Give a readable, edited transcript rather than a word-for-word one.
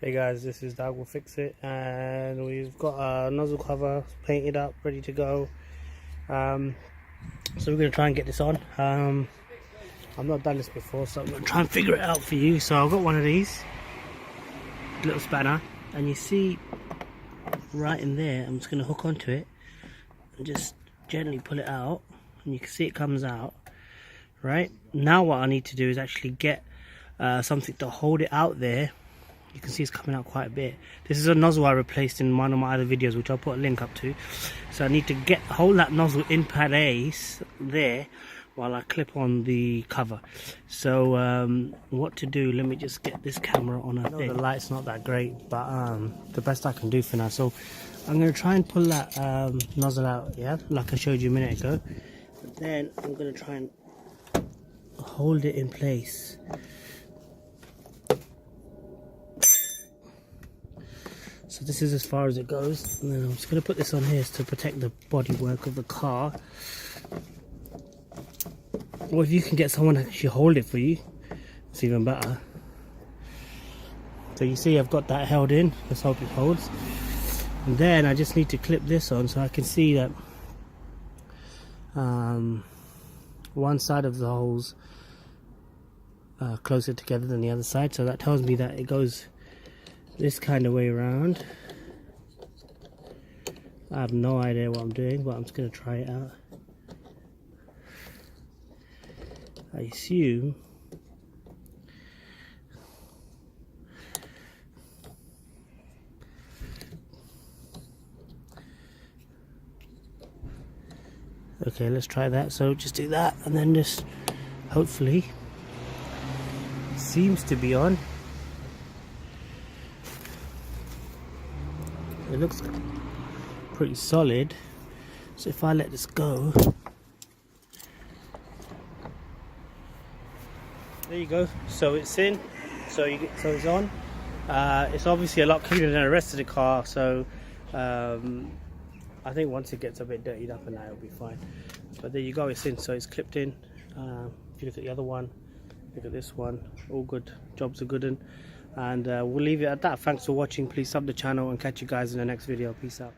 Hey guys, this is Doug. Will Fix It, and we've got our nozzle cover painted up, ready to go. So we're going to try and get this on. I've not done this before, so I'm going to try and figure it out for you. So I've got one of these little spanner, and you see right in there, I'm just going to hook onto it and just gently pull it out, and you can see it comes out. Right now what I need to do is actually get something to hold it out there. You can see it's coming out quite a bit. This is a nozzle I replaced in one of my other videos, which I'll put a link up to. So I need to hold that nozzle in place there while I clip on the cover. So what to do, let me just get this camera on. I know the light's not that great, but the best I can do for now. So I'm going to try and pull that nozzle out, yeah, like I showed you a minute ago. But then I'm going to try and hold it in place. So this is as far as it goes, and then I'm just going to put this on here to protect the bodywork of the car. Or if you can get someone to actually hold it for you, it's even better. So you see I've got that held in, let's hope it holds. And then I just need to clip this on so I can see that one side of the hole's closer together than the other side, so that tells me that it goes this kind of way around. I have no idea what I'm doing, but I'm just going to try it out. I assume okay, let's try that. So just do that, and then just hopefully it seems to be on. It looks pretty solid, so if I let this go, there you go. So it's in, so it's on. It's obviously a lot cleaner than the rest of the car, so I think once it gets a bit dirtied up and that, it'll be fine. But there you go, it's in, so it's clipped in. If you look at the other one, look at this one, all good, jobs are good. And we'll leave it at that. Thanks for watching. Please sub the channel and catch you guys in the next video. Peace out.